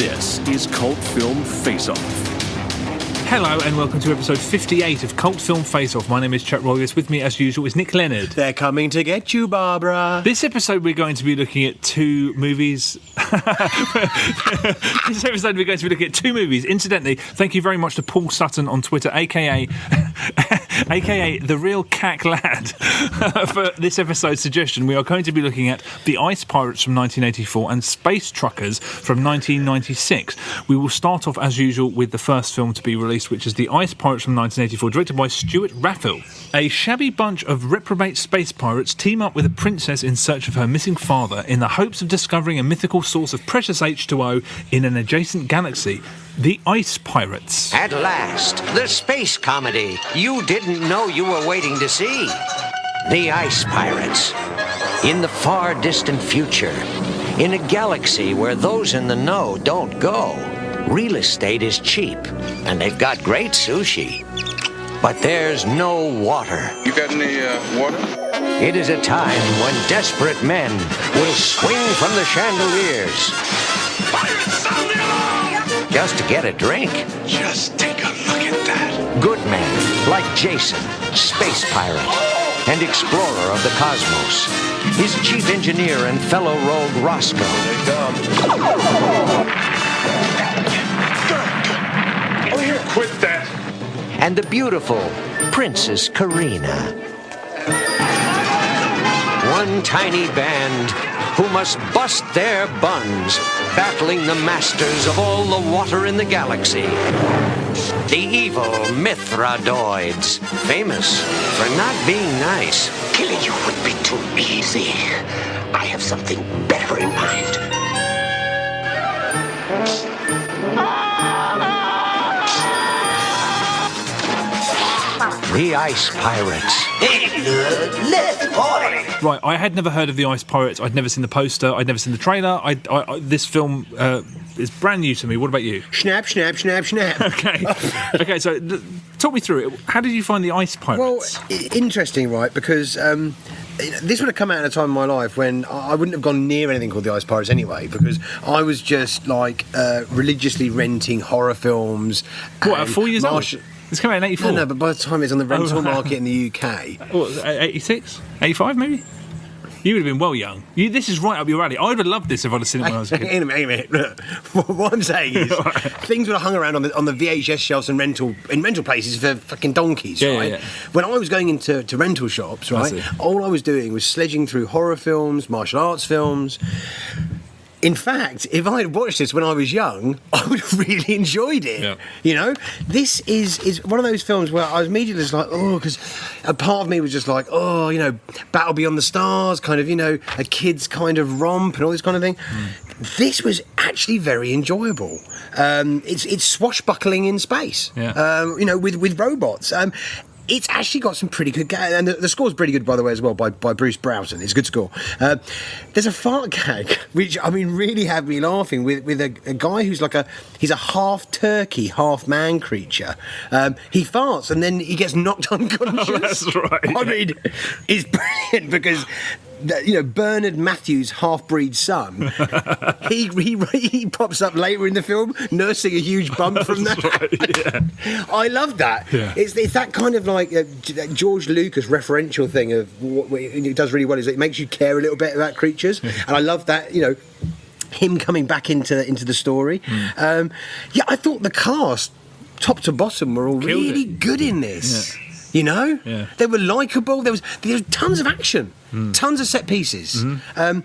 This is Cult Film Face-Off. Hello and welcome to episode 58 of Cult Film Face-Off. My name is Chuck Royless. With me, as usual, is Nick Leonard. They're coming to get you, Barbara. This episode, we're going to be looking at two movies. Incidentally, thank you very much to Paul Sutton on Twitter, a.k.a. The Real Cack Lad, for this episode's suggestion. We are going to be looking at The Ice Pirates from 1984 and Space Truckers from 1996. We will start off, as usual, with the first film to be released, which is The Ice Pirates from 1984, directed by Stuart Gordon. A shabby bunch of reprobate space pirates team up with a princess in search of her missing father in the hopes of discovering a mythical source of precious H2O in an adjacent galaxy. The Ice Pirates. At last, the space comedy you didn't know you were waiting to see. The Ice Pirates. In the far distant future, in a galaxy where those in the know don't go, real estate is cheap, and they've got great sushi. But there's no water. You got any water? It is a time when desperate men will swing from the chandeliers. Pirates, sound the alarm! Just to get a drink. Just take a look at that. Good men like Jason, space pirate, and explorer of the cosmos. His chief engineer and fellow rogue Roscoe. Oh, here, quit that. And the beautiful Princess Karina. One tiny band who must bust their buns, battling the masters of all the water in the galaxy. The evil Mithradoids, famous for not being nice. Killing you would be too easy. I have something better in mind. The Ice Pirates. Right, I had never heard of The Ice Pirates. I'd never seen the poster. I'd never seen the trailer. This film is brand new to me. What about you? Snap, snap, snap, snap. Okay, so talk me through it. How did you find The Ice Pirates? Well, interesting, right? Because this would have come out at a time in my life when I wouldn't have gone near anything called The Ice Pirates anyway, because I was just like religiously renting horror films. What, at 4 years old? It's come out in 84. No, but by the time it's on the rental market in the UK. What, 86? 85 maybe? You would have been well young. This is right up your alley. I would have loved this if I'd have seen it when I was a kid. Hang on a minute. Look, what I'm saying is, things would have hung around on the VHS shelves and rental places for fucking donkeys, right? Yeah. When I was going into rental shops, right, all I was doing was sledging through horror films, martial arts films. In fact, if I had watched this when I was young, I would have really enjoyed it. Yeah. You know, this is one of those films where I was immediately just like, oh, because a part of me was just like, oh, you know, Battle Beyond the Stars, kind of, you know, a kid's kind of romp and all this kind of thing. This was actually very enjoyable. It's swashbuckling in space, you know, with robots. It's actually got some pretty good gags, and the score's pretty good, by the way, as well, by Bruce Broughton. It's a good score. There's a fart gag, which, I mean, really had me laughing, with a guy who's like he's a half turkey, half man creature. He farts, and then he gets knocked unconscious. Oh, that's right. I mean, it's brilliant, because you know, Bernard Matthews' half-breed son, he pops up later in the film nursing a huge bump from that. Right, yeah. I love that. Yeah. It's that kind of like George Lucas referential thing of what it does really well, is it makes you care a little bit about creatures, and I love that, you know, him coming back into the story. Yeah, I thought the cast, top to bottom, were all really good in this. Yeah. You know, they were likeable. There was tons of action, tons of set pieces. I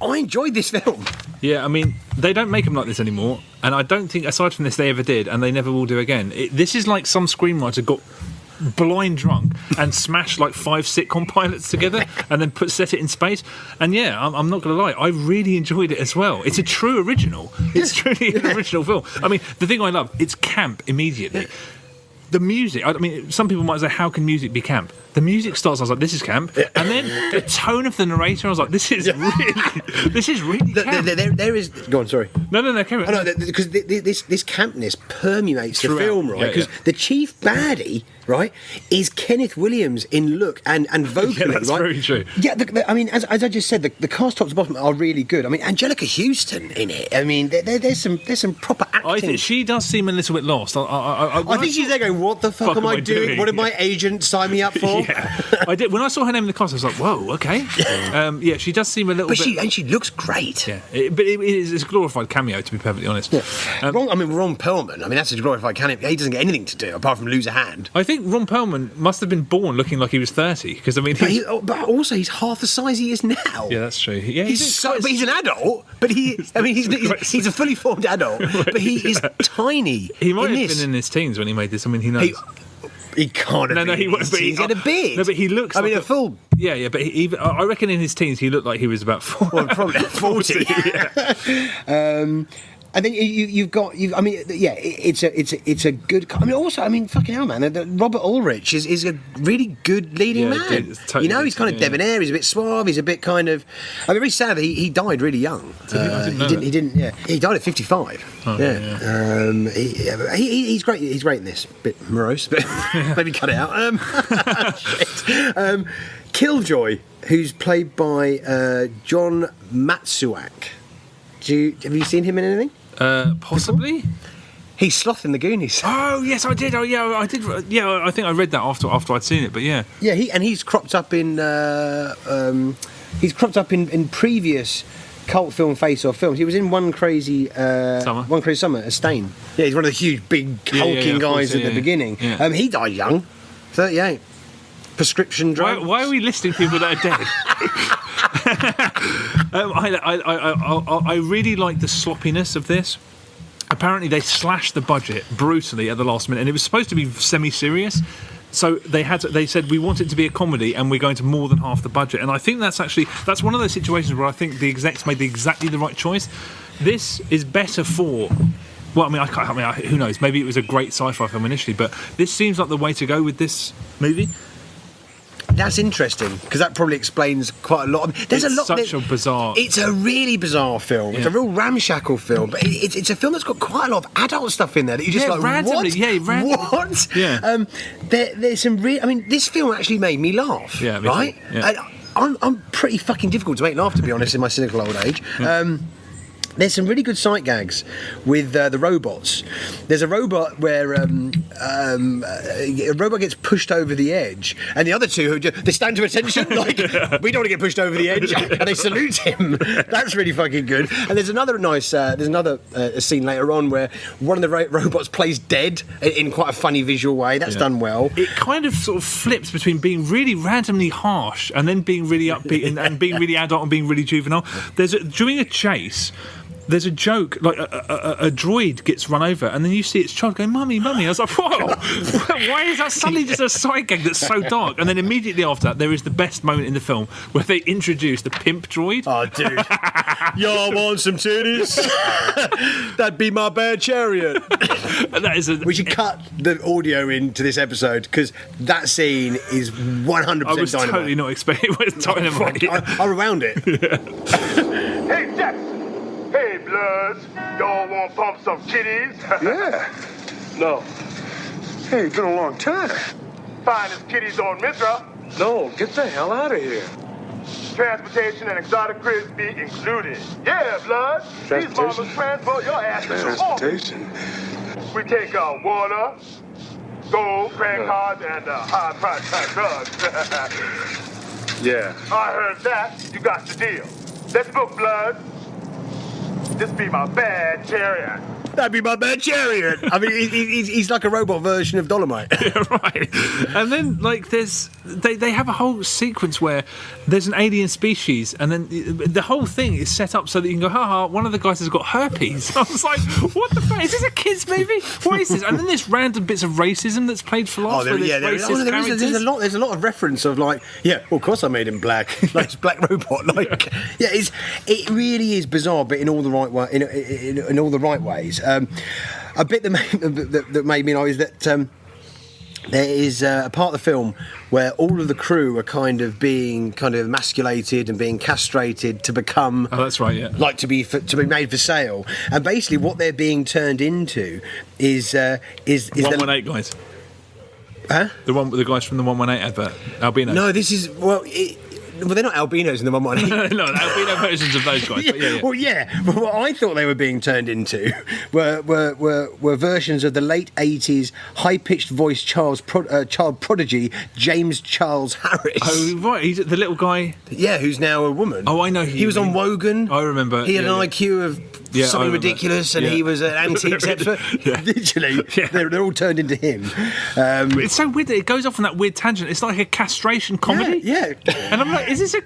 enjoyed this film. Yeah, I mean, they don't make them like this anymore, and I don't think, aside from this, they ever did, and they never will do again. This is like some screenwriter got blind drunk and smashed like 5 sitcom pilots together and then set it in space. And yeah, I'm not going to lie, I really enjoyed it as well. It's a true original. It's truly an original film. I mean, the thing I love, it's camp immediately. The music, I mean, some people might say, how can music be camp? The music starts, I was like, this is camp. And then the tone of the narrator, I was like, this is really camp. There is... Go on, sorry. No, carry on. Oh, no, because this campness permeates the Throughout. film, right? Yeah, Because the chief baddie, right, is Kenneth Williams in look and vocally, Yeah, that's right? very true. Yeah, I mean, as I just said, the cast top to bottom are really good. I mean, Angelica Houston in it. I mean, there's some proper acting. I think she does seem a little bit lost. I think she's there going, "What the fuck am I doing? What did my agent sign me up for?" Yeah, I did. When I saw her name in the cast, I was like, "Whoa, okay." Yeah, she does seem a little But bit. she looks great. Yeah, but it's a glorified cameo, to be perfectly honest. Yeah. Ron Perlman. I mean, that's a glorified cameo. He doesn't get anything to do apart from lose a hand. I think Ron Perlman must have been born looking like he was 30, because I mean, But also, he's half the size he is now. yeah, that's true. Yeah, But he's an adult. But he's a fully formed adult. But he is tiny. He might in have this. been in his teens when he made this. I mean, he knows. He can't have been. He was. But He's got a beard. No, but he looks. I mean, like a full. Yeah, but I reckon in his teens he looked like he was about 40. Well, probably 40. Yeah. And then you've got. I mean, yeah, it's a good. I mean, also, I mean, fucking hell, man. Robert Ulrich is a really good leading Yeah, man. dude, it's totally He's kind of decent, debonair. He's a bit suave. He's a bit kind of. I mean, very sad that he died really young. I didn't know that. He didn't. Yeah, he died at 55. Oh, yeah. He's great. He's great in this. Bit morose, but maybe cut it out. Shit. Killjoy, who's played by John Matsuak. Have you seen him in anything? Possibly. He's Sloth in the Goonies. Oh yes, I did. Oh yeah, I did. Yeah, I think I read that after I'd seen it. But yeah, Yeah, he's cropped up in previous cult film face-off films. He was in One Crazy Summer as Stain. Yeah, he's one of the huge, big, hulking guys at the beginning. Yeah. He died young, 38. Prescription drugs. why are we listing people that are dead? I really like the sloppiness of this. Apparently, they slashed the budget brutally at the last minute, and it was supposed to be semi-serious. So they said we want it to be a comedy, and we're going to more than half the budget. And I think that's one of those situations where I think the execs made exactly the right choice. This is better for. Well, I mean, who knows? Maybe it was a great sci-fi film initially, but this seems like the way to go with this movie. That's interesting because that probably explains quite a lot. It's a really bizarre film. Yeah. It's a real ramshackle film, but it's a film that's got quite a lot of adult stuff in there that you just randomly. What? Yeah, randomly. What? Yeah. There's some real. I mean, this film actually made me laugh. Yeah, me right. too. Yeah. I'm pretty fucking difficult to make laugh, to be honest, in my cynical old age. Yeah. There's some really good sight gags with the robots. There's a robot where a robot gets pushed over the edge, and the other two they stand to attention like we don't want to get pushed over the edge, and they salute him. That's really fucking good. And there's another nice scene later on where one of the robots plays dead in quite a funny visual way. That's done well. It kind of sort of flips between being really randomly harsh and then being really upbeat and being really adult and being really juvenile. During a chase. There's a joke, like a droid gets run over, and then you see its child going, "Mummy, Mummy." I was like, "Whoa, why is that suddenly just a side gag that's so dark?" And then immediately after that, there is the best moment in the film where they introduce the pimp droid. Oh, dude. Y'all want some titties? That'd be my bad chariot. We should cut the audio into this episode because that scene is 100% dynamite. I was totally not expecting it was dynamite. I rewound it. Hey, Jackson. Hey, Bloods. Y'all want to pump some kitties? Yeah. No. Hey, it's been a long time. Finest kitties on Mithra. No, get the hell out of here. Transportation and exotic cribs be included. Yeah, Bloods. These mamas transport your ass to the Transportation. We take water, gold, credit cards, and high-price drugs. Yeah. I heard that. You got the deal. Let's book, Blood. This be my bad chariot. That'd be my bad chariot. I mean, he's like a robot version of Dolomite. Yeah, right. And then, like, they have a whole sequence where there's an alien species, and then the whole thing is set up so that you can go, ha, one of the guys has got herpes. I was like, what the fuck? Is this a kids' movie? What is this? And then there's random bits of racism that's played for laughs. There's a lot of reference of like, yeah, well, of course I made him black, like it's black robot. Like, yeah, it really is bizarre, but in all the right way, in all the right ways. A bit that made me know is that there is a part of the film where all of the crew are kind of being kind of emasculated and being castrated to become. Oh, that's right. Yeah. Like to be made for sale, and basically what they're being turned into is 118 guys. Huh? The guys from the 118 advert, albinos. No, this is they're not albinos in the 118. No, albino versions of those guys. Yeah, But yeah. Well, yeah, but what I thought they were being turned into were versions of the late 80s high-pitched voice child prodigy James Charles Harris. Oh, right, he's the little guy. Yeah, who's now a woman. Oh, I know. He was on Wogan. I remember. He had an IQ of something ridiculous, and he was an antiques expert. Literally, they're all turned into him. It's so weird that it goes off on that weird tangent. It's like a castration comedy. Yeah. And I'm like, is this a?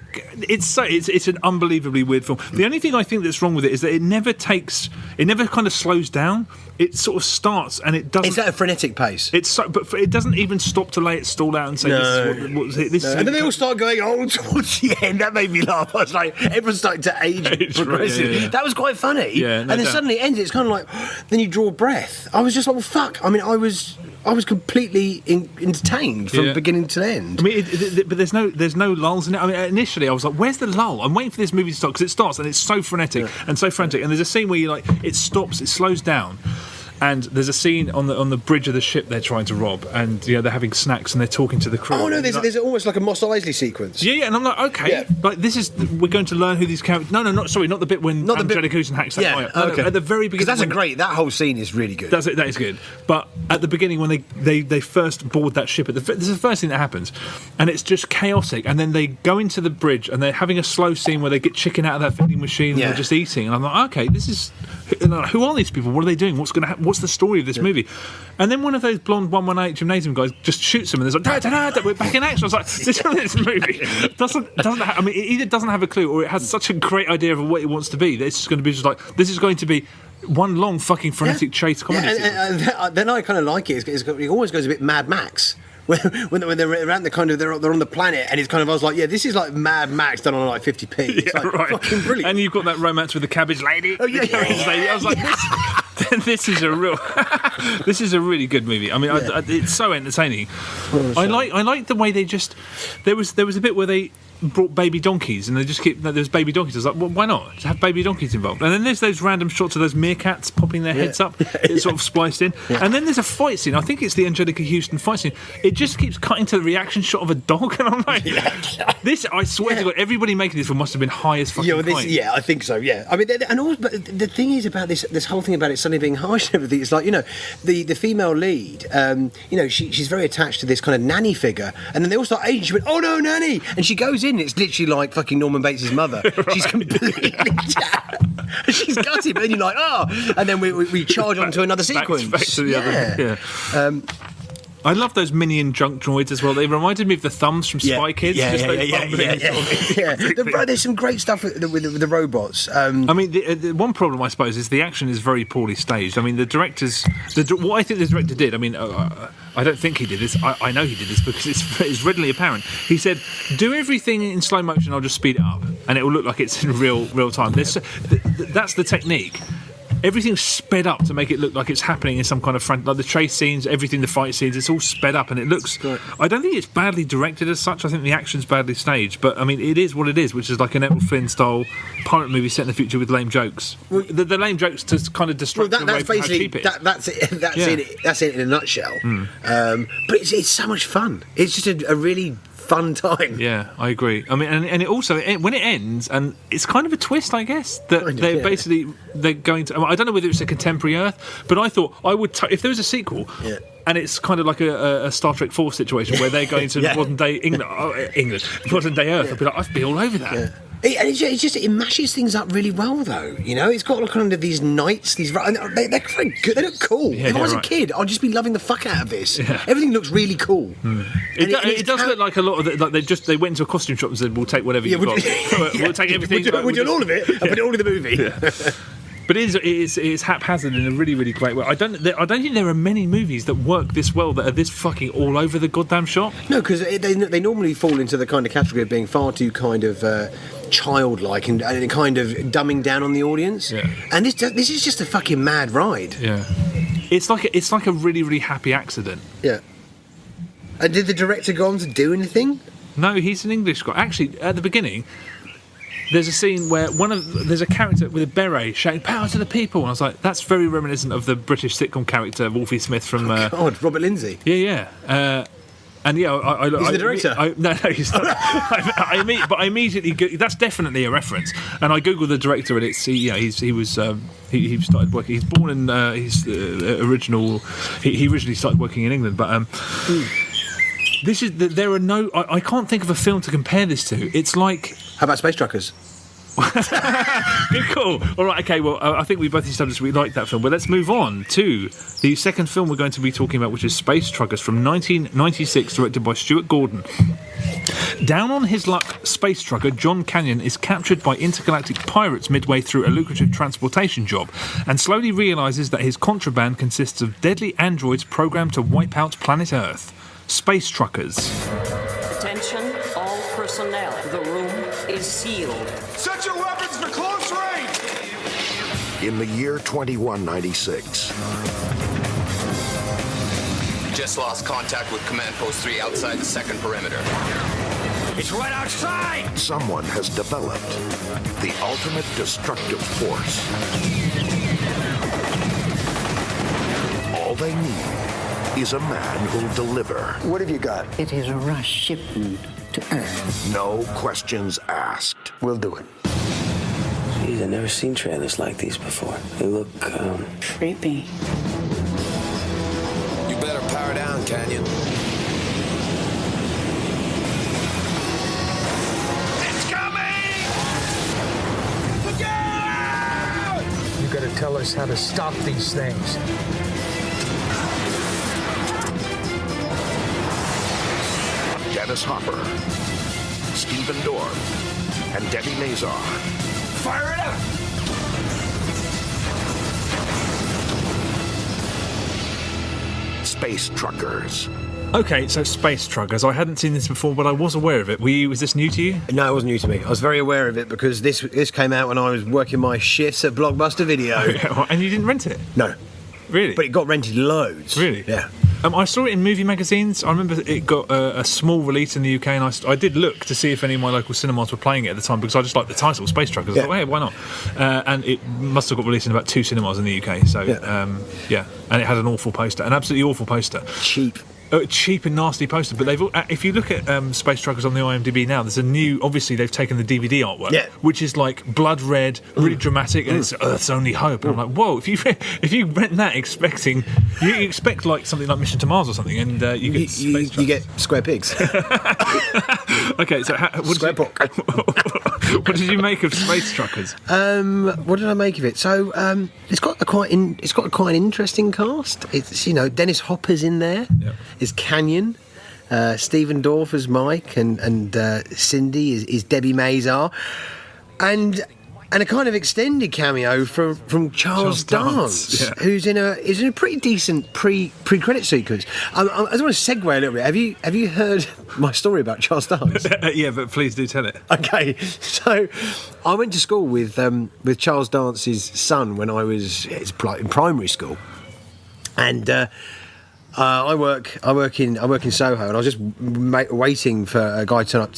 It's an unbelievably weird film. The only thing I think that's wrong with it is that it never kind of slows down. It sort of starts and it doesn't. It's at a frenetic pace. But it doesn't even stop to lay its stall out and say, "This is what." And then they all start going old towards the end. That made me laugh. I was like, everyone's starting to age progressively. Yeah. That was quite funny. Yeah, and then suddenly it ends. It's kind of like, then you draw a breath. I was just like, well, fuck. I mean, I was completely entertained from beginning to end. I mean, but there's no lulls in it. I mean, initially I was like, "Where's the lull?" I'm waiting for this movie to start because it starts and it's so frenetic and so frantic. And there's a scene where it stops, it slows down. And there's a scene on the bridge of the ship they're trying to rob, and they're having snacks and they're talking to the crew. Oh no, there's almost like a Mos Eisley sequence. Yeah, and I'm like, okay, like we're going to learn who these characters. No, not the bit when Angelica Houston hacks that guy up. No, at the very beginning, because that whole scene is really good. That is good. But at the beginning, when they first board that ship, this is the first thing that happens, and it's just chaotic. And then they go into the bridge, and they're having a slow scene where they get chicken out of that vending machine, and they're just eating. And I'm like, okay, this is who are these people? What are they doing? What's going to happen? What's the story of this movie? And then one of those blonde 118 gymnasium guys just shoots them, and there's like, we're back in action. I was like, this movie doesn't have, it either doesn't have a clue or it has such a great idea of what it wants to be that it's just going to be just like, this is going to be one long fucking frenetic chase comedy. And then I kind of like it. It always goes a bit Mad Max. When they're around the kind of they're on the planet, and it's kind of, I was like, this is like Mad Max done on like 50p. It's fucking brilliant. And you've got that romance with the cabbage lady. Oh yeah. I was like, this is a really good movie. I mean, it's so entertaining. I like the way they just there was a bit where they brought baby donkeys and they just there's baby donkeys. I was like, well, why not just have baby donkeys involved? And then there's those random shots of those meerkats popping their heads up. It's sort of spliced in. And then there's a fight scene. I think it's the Angelica Houston fight scene. It just keeps cutting to the reaction shot of a dog, and I'm like, this, I swear to God, everybody making this one must have been high as fucking point. I think so. Yeah, I mean, and also, but the thing is about this whole thing about it suddenly being harsh and everything. It's like, the female lead, she's very attached to this kind of nanny figure, and then they all start aging. She went, oh no, nanny, and she goes in. It's literally like fucking Norman Bates' mother. Right. She's completely she's gutted, but then you're like, and then we charge on to another sequence. Back to the other. I love those minion junk droids as well. They reminded me of the thumbs from Spy Kids. There's some great stuff with the robots. I mean, the one problem, I suppose, is the action is very poorly staged. I mean, what I think the director did, I mean, I don't think he did this. I know he did this because it's readily apparent. He said, do everything in slow motion, I'll just speed it up, and it will look like it's in real time. That's the technique. Everything's sped up to make it look like it's happening in some kind of like the chase scenes, everything, the fight scenes, it's all sped up and it looks... I don't think it's badly directed as such. I think the action's badly staged, but I mean, it is what it is, which is like an Errol Flynn style pirate movie set in the future with lame jokes. Well, the lame jokes to kind of distract away from how cheap it is. That's it in a nutshell. But it's so much fun. It's just a really fun time. Yeah, I agree. I mean, and it also, when it ends, and it's kind of a twist, I guess, that they're going to... I don't know whether it's a contemporary Earth, but I thought I would... if there was a sequel... And it's kind of like a Star Trek 4 situation where they're going to modern day England, modern day Earth. I'd be all over that. Yeah. It mashes things up really well, though. It's got kind of these knights, they're very good. They look cool. If I was a kid, I'd just be loving the fuck out of this. Yeah. Everything looks really cool. It does look like a lot of like they went into a costume shop and said, "We'll take whatever you've got. We'll take everything. We'll do all of it and put it all in the movie." Yeah. But it is haphazard in a really, really great way. I don't think there are many movies that work this well that are this fucking all over the goddamn shop. No, because they normally fall into the kind of category of being far too kind of childlike and kind of dumbing down on the audience. Yeah. And this is just a fucking mad ride. Yeah. It's like a really, really happy accident. Yeah. And did the director go on to do anything? No, he's an English guy. Actually, at the beginning, there's a scene where there's a character with a beret shouting "Power to the people," and I was like, "That's very reminiscent of the British sitcom character Wolfie Smith from." God, Robert Lindsay. Yeah. And yeah, He's the director. No, he's not. I immediately that's definitely a reference. And I googled the director, and it's he started working. He's born in original. He originally started working in England, but this is there are no. I can't think of a film to compare this to. It's like, how about Space Truckers? Good call. All right, okay, well, I think we both established we like that film, but let's move on to the second film we're going to be talking about, which is Space Truckers from 1996, directed by Stuart Gordon. Down on his luck, space trucker John Canyon is captured by intergalactic pirates midway through a lucrative transportation job and slowly realises that his contraband consists of deadly androids programmed to wipe out planet Earth. Space Truckers. Attention, all personnel. The room is sealed. Set your weapons for close range! In the year 2196. Just lost contact with Command Post 3 outside the second perimeter. It's right outside! Someone has developed the ultimate destructive force. All they need is a man who'll deliver. What have you got? It is a rush shipment to Earth. No questions asked. We'll do it. Geez, I've never seen trailers like these before. They look, Creepy. You better power down, Canyon. It's coming! Look out! You gotta tell us how to stop these things. Dennis Hopper, Stephen Dorff, and Debbie Mazar. Fire it up! Space Truckers. Okay, so Space Truckers. I hadn't seen this before, but I was aware of it. Was this new to you? No, it wasn't new to me. I was very aware of it because this came out when I was working my shifts at Blockbuster Video. And you didn't rent it? No. Really? But it got rented loads. Really? Yeah. I saw it in movie magazines. I remember it got a small release in the UK, and I did look to see if any of my local cinemas were playing it at the time because I just liked the title, Space Truckers. I thought, hey, why not? And it must have got released in about 2 cinemas in the UK. So, yeah. And it had an awful poster, an absolutely awful poster. Cheap. Cheap and nasty poster, but if you look at Space Truckers on the IMDb now, there's a new. Obviously, they've taken the DVD artwork, which is like blood red, really dramatic, and it's Earth's Only Hope. And I'm like, whoa! If you rent that, you expect like something like Mission to Mars or something, and you get Space Truckers. You get square pigs. Okay, so square book. What did you make of Space Truckers? What did I make of it? So it's got a quite an interesting cast. It's Dennis Hopper's in there. Yep. Is Canyon, Stephen Dorff as Mike, and Cindy is Debbie Mazar, and a kind of extended cameo from Charles Dance, who's in a pretty decent pre-credit sequence. I just want to segue a little bit. Have you heard my story about Charles Dance? Yeah, but please do tell it. Okay, so I went to school with Charles Dance's son when I was in primary school, and. I work in Soho, and I was just waiting for a guy to turn up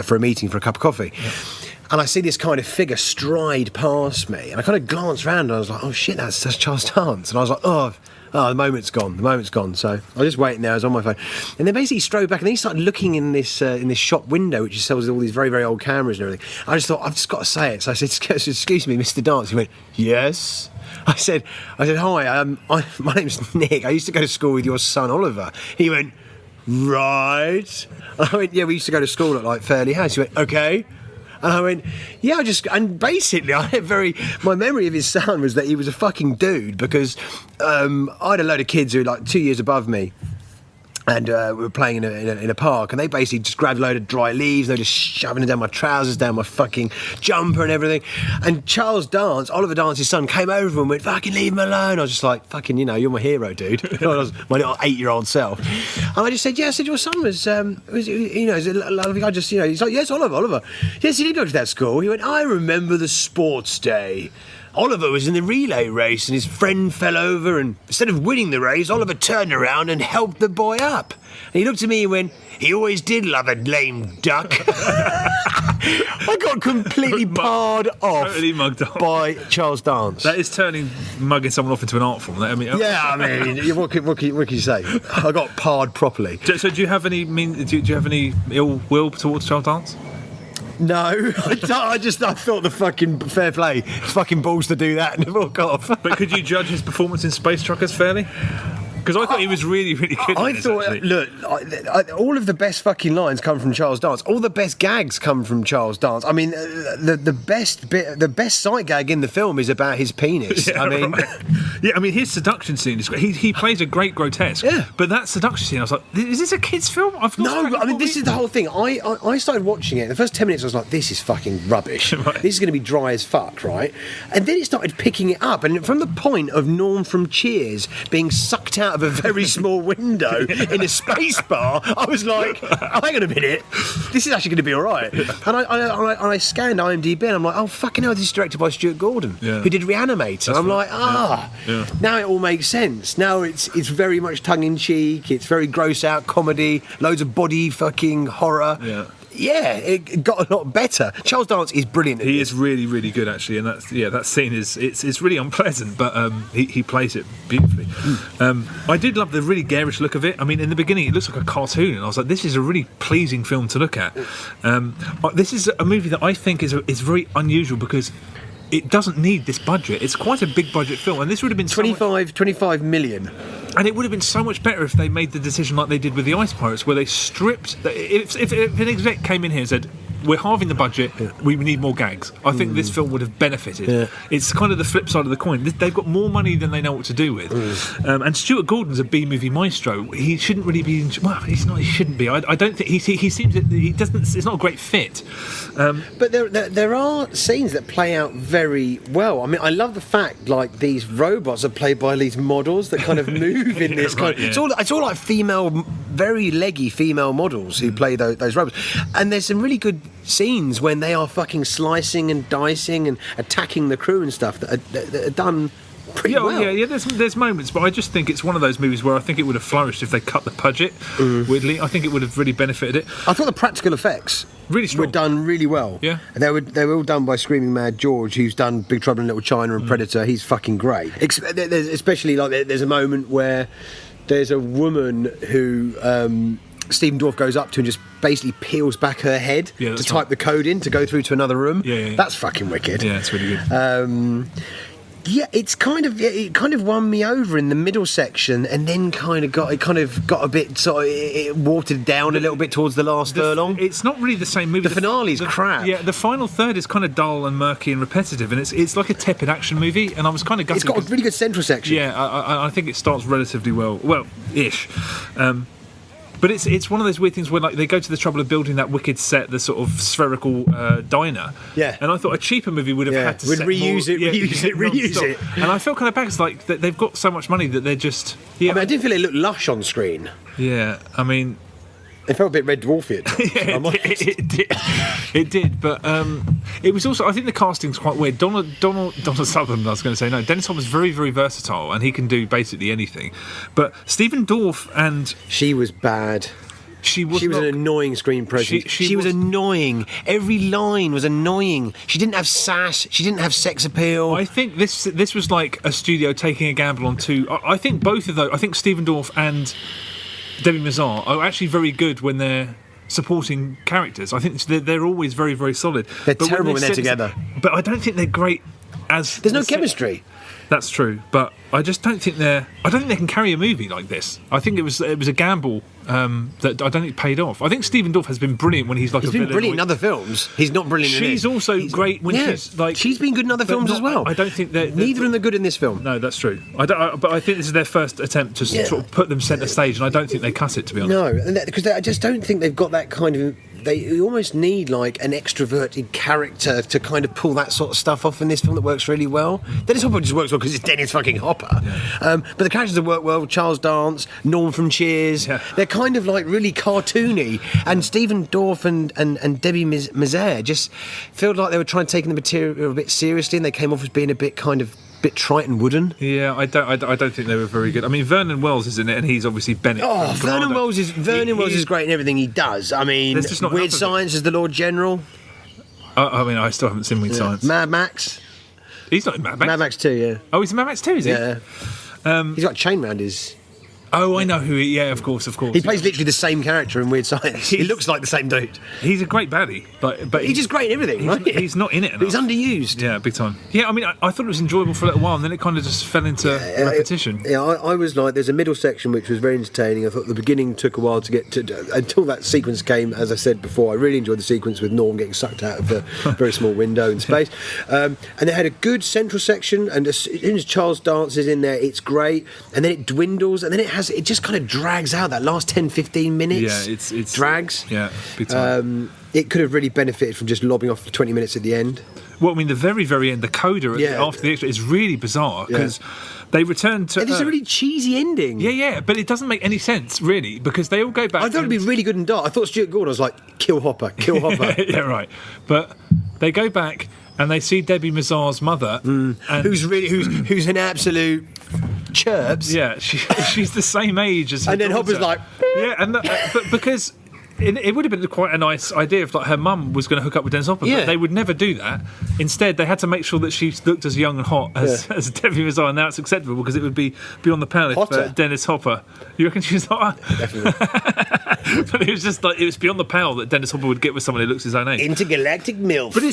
for a meeting for a cup of coffee. Yeah. And I see this kind of figure stride past me, and I kind of glanced around, and I was like, "Oh shit, that's Charles Dance." And I was like, "Oh, the moment's gone." So I was just waiting there. I was on my phone, and then basically he strode back, and then he started looking in this shop window, which sells all these very, very old cameras and everything. I just thought, I've just got to say it. So I said, "Excuse me, Mr. Dance." He went, "Yes." I said, "Hi, my name's Nick. I used to go to school with your son Oliver." He went, "Right." And I went, "Yeah, we used to go to school at like Fairley House." He went, "Okay." And I went, "Yeah, and basically my memory of his son was that he was a fucking dude because I had a load of kids who were like 2 years above me. And we were playing in a park, and they basically just grabbed a load of dry leaves, and they were just shoving it down my trousers, down my fucking jumper and everything. And Charles Dance, Oliver Dance's son, came over and went, "Fucking leave him alone." I was just like, "Fucking, you're my hero, dude." I was my little 8-year-old self. And I just said, "Yeah," I said, "Your son was is a lovely guy." He's like, "Yes, Oliver. Yes, he did go to that school." He went, "I remember the sports day." Oliver was in the relay race and his friend fell over, and instead of winning the race, Oliver turned around and helped the boy up. And he looked at me and went, he always did love a lame duck. I got completely parred off, totally mugged off by Charles Dance. That is mugging someone off into an art form. I mean, what can you say? I got parred properly. So do you have any do you have any ill will towards Charles Dance? No, I thought the fucking fair play, fucking balls to do that and walk off. But could you judge his performance in Space Truckers fairly? Because I thought he was really, really good. All of the best fucking lines come from Charles Dance. All the best gags come from Charles Dance. I mean, the best sight gag in the film is about his penis. Yeah, I mean, his seduction scene is great. He plays a great grotesque. Yeah. But that seduction scene, I was like, is this a kid's film? This is the whole thing. I started watching it. The first 10 minutes, I was like, this is fucking rubbish. Right. This is going to be dry as fuck, right? And then it started picking it up. And from the point of Norm from Cheers being sucked out of a very small window in a space bar, I was like, hang on a minute, this is actually going to be all right. And I scanned IMDb and I'm like, oh, fucking hell, this is directed by Stuart Gordon, who did Reanimate. And I'm like, now it all makes sense. Now it's very much tongue-in-cheek, it's very gross-out comedy, loads of body fucking horror. Yeah, it got a lot better. Charles Dance is brilliant. He is really, really good, actually, and that scene is it's really unpleasant, but he plays it beautifully. I did love the really garish look of it. I mean, in the beginning, it looks like a cartoon, and I was like, this is a really pleasing film to look at. This is a movie that I think is very unusual because it doesn't need this budget. It's quite a big budget film, and this would have been 25 million. And it would have been so much better if they made the decision like they did with the Ice Pirates, where they stripped. If an exec came in here and said, we're halving the budget, we need more gags, I think this film would have benefited. It's kind of the flip side of the coin. They've got more money than they know what to do with. And Stuart Gordon's a B-movie maestro. He shouldn't really be... Well, he's not. He shouldn't be. I don't think... He seems... He doesn't... It's not a great fit. But there are scenes that play out very well. I mean, I love the fact, like, these robots are played by these models that kind of move in this kind of... It's all like female, very leggy female models who play those robots. And there's some really good scenes when they are fucking slicing and dicing and attacking the crew and stuff that are done pretty well. Yeah. There's moments, but I just think it's one of those movies where I think it would have flourished if they cut the budget. Weirdly, I think it would have really benefited it. I thought the practical effects were done really well. Yeah, and they were all done by Screaming Mad George, who's done Big Trouble in Little China and Predator. He's fucking great. Especially like there's a moment where there's a woman who Stephen Dorff goes up to and just basically peels back her head to type the code in to go through to another room. Yeah. That's fucking wicked. Yeah, it's really good. It kind of won me over in the middle section, and then kind of got a bit sort of it watered down a little bit towards the last furlong. It's not really the same movie. The finale's crap. Yeah, the final third is kind of dull and murky and repetitive, and it's like a tepid action movie. And I was kind of gutted. It's got a really good central section. Yeah, I think it starts relatively well-ish. But it's one of those weird things where like they go to the trouble of building that wicked set, the sort of spherical diner. Yeah. And I thought a cheaper movie would have had to reuse it. And I felt kind of bad because like they've got so much money that they're just. Yeah. I mean, I didn't feel it looked lush on screen. Yeah. I mean. It felt a bit Red Dwarfian. It did, but it was also. I think the casting's quite weird. Donald Sutherland. I was going to say no. Dennis Hopper's very, very versatile, and he can do basically anything. But Stephen Dorff and she was bad. She was an annoying screen presence. She was annoying. Every line was annoying. She didn't have sass. She didn't have sex appeal. I think this was like a studio taking a gamble on two. I think both of those. I think Stephen Dorff and Debbie Mazar are actually very good when they're supporting characters. I think they're always very, very solid. They're terrible when they're together. But I don't think they're great as... There's no chemistry. That's true, but I just don't think they can carry a movie like this. I think it was a gamble that I don't think paid off. I think Stephen Dorff has been brilliant when he's like a villain. He's been brilliant in other films. He's not brilliant in this. She's also great when she's like... She's been good in other films as well. I don't think that... Neither of them are good in this film. No, that's true. But I think this is their first attempt to sort of put them centre stage, and I don't think they cut it, to be honest. No, because I just don't think they've got that kind of you almost need like an extroverted character to kind of pull that sort of stuff off in this film that works really well. Dennis Hopper just works well because it's Dennis fucking Hopper. But the characters that work well, Charles Dance, Norm from Cheers, they're kind of like really cartoony. And Stephen Dorff and Debbie Mazar just felt like they were trying to take the material a bit seriously, and they came off as being a bit trite and wooden. Yeah, I don't think they were very good. I mean, Vernon Wells is in it, and he's obviously Bennett. Oh, Vernon Wells is great in everything he does. I mean, Weird Science as the Lord General. I mean, I still haven't seen Weird Science. Mad Max. He's not in Mad Max. Mad Max 2, yeah. Oh, he's in Mad Max 2, is he? Yeah. He's got a chain round his... Oh, I know who he... Yeah, of course. He plays literally the same character in Weird Science. He looks like the same dude. He's a great baddie. But he's just great in everything, right? He's not in it enough. He's underused. Yeah, big time. Yeah, I mean, I thought it was enjoyable for a little while, and then it kind of just fell into repetition. I was like, there's a middle section which was very entertaining. I thought the beginning took a while to get to... Until that sequence came, as I said before, I really enjoyed the sequence with Norm getting sucked out of a very small window in space. And it had a good central section, and as soon as Charles Dance is in there, it's great. And then it dwindles, and then it just kind of drags out that last 10-15 minutes. Yeah, it's drags. Yeah, big time. It could have really benefited from just lobbing off for 20 minutes at the end. Well, I mean, the very, very end, the coda after the extra is really bizarre because they return to... It's a really cheesy ending. Yeah, but it doesn't make any sense, really, because they all go back... I thought it'd be really good and dark. I thought Stuart Gordon was like, kill Hopper. Yeah, right. But they go back and they see Debbie Mazar's mother... And who's an absolute... chirps. Yeah, she's the same age as her and then daughter. Hopper's like... Yeah, and but because... It would have been quite a nice idea if like her mum was going to hook up with Dennis Hopper, but they would never do that. Instead, they had to make sure that she looked as young and hot as Debbie Mazar, and now it's acceptable because it would be beyond the pale if Dennis Hopper... You reckon she's hotter? Definitely. But it was just like, it was beyond the pale that Dennis Hopper would get with someone who looks his own age. Intergalactic MILF. But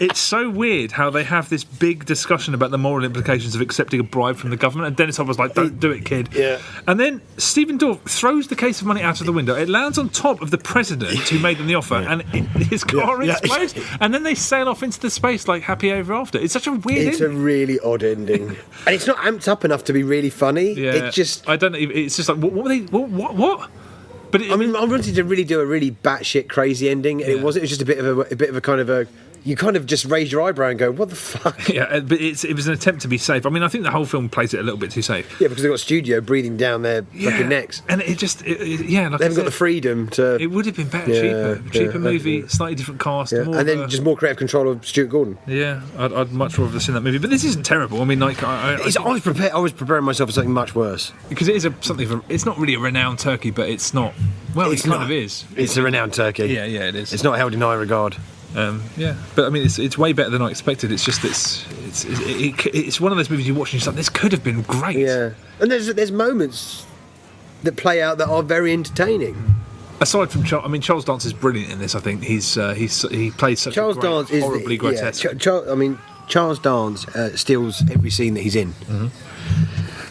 it's so weird how they have this big discussion about the moral implications of accepting a bribe from the government, and Dennis Hopper's like, don't do it, kid. Yeah. And then Stephen Dorff throws the case of money out of the window. It lands on top of the president who made them the offer, and his car explodes, and then they sail off into the space like happy ever after. It's such a weird It's ending. a really odd ending. And it's not amped up enough to be really funny. Yeah. It just... I don't know. It's just like, what were they... What? But I mean, I wanted to really do a really batshit crazy ending, and it wasn't. It was just a bit of a kind of a... You kind of just raise your eyebrow and go, what the fuck? Yeah, but it was an attempt to be safe. I mean, I think the whole film plays it a little bit too safe. Yeah, because they've got studio breathing down their fucking necks. And it just, like they haven't got the freedom to... It would have been better, cheaper movie, slightly different cast. Yeah. More and then just more creative control of Stuart Gordon. Yeah, I'd much rather have seen that movie. But this isn't terrible. I mean, like... I was preparing myself for something much worse. Because it is it's not really a renowned turkey, but it's not... Well, it kind of is. It's a renowned turkey. Yeah, it is. It's not held in high regard. But I mean, it's way better than I expected. It's just it's one of those movies you watch and you're like, this could have been great. Yeah, and there's moments that play out that are very entertaining. Aside from Charles Dance is brilliant in this. I think he plays such Charles a great, Dance is horribly grotesque. Charles Dance steals every scene that he's in. Mm-hmm.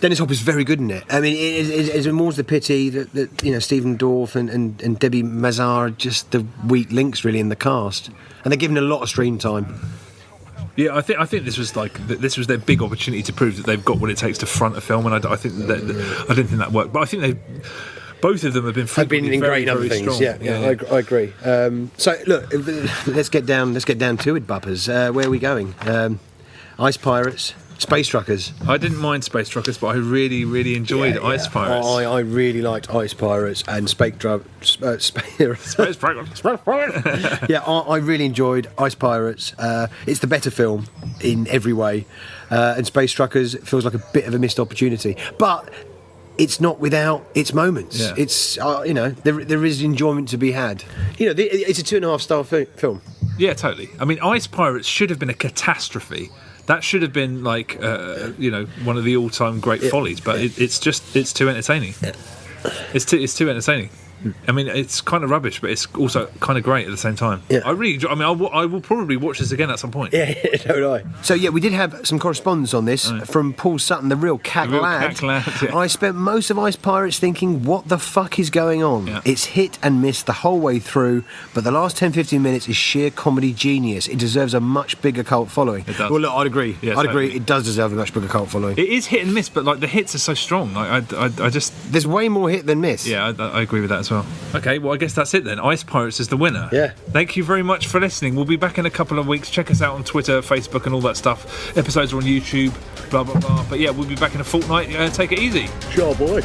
Dennis Hopper's very good in it. I mean, it's more's the pity that Stephen Dorff and Debbie Mazar are just the weak links really in the cast, and they're given a lot of screen time. Yeah, I think this was their big opportunity to prove that they've got what it takes to front a film, and I think I didn't think that worked, but I think both of them have been in very, great other very things. strong. Yeah, I agree. So look, let's get down to it, buppers. Where are we going? Ice Pirates. Space Truckers. I didn't mind Space Truckers, but I really, really enjoyed Ice Pirates. I really liked Ice Pirates and Space Truckers. Yeah, I really enjoyed Ice Pirates. It's the better film in every way, and Space Truckers feels like a bit of a missed opportunity, but it's not without its moments. Yeah. It's there is enjoyment to be had. It's a 2.5-star film. Yeah, totally. I mean, Ice Pirates should have been a catastrophe. That should have been like one of the all-time great follies, but it's too entertaining. Yeah. It's too entertaining. I mean, it's kind of rubbish, but it's also kind of great at the same time. Yeah. I will probably watch this again at some point. Yeah, so do I. So we did have some correspondence on this from Paul Sutton, the real cack lad. Yeah. I spent most of Ice Pirates thinking, what the fuck is going on? Yeah. It's hit and miss the whole way through, but the last 10-15 minutes is sheer comedy genius. It deserves a much bigger cult following. It does. Well, look, I'd agree. Yeah, I'd totally. agree. It does deserve a much bigger cult following. It is hit and miss, but like the hits are so strong. I just there's way more hit than miss. Yeah, I agree with that as well. well. Okay, well, I guess that's it then. Ice Pirates is the winner. Yeah. Thank you very much for listening. We'll be back in a couple of weeks. Check us out on Twitter, Facebook, and all that stuff. Episodes are on YouTube, blah, blah, blah. But yeah, we'll be back in a fortnight. Take it easy. Sure, boys.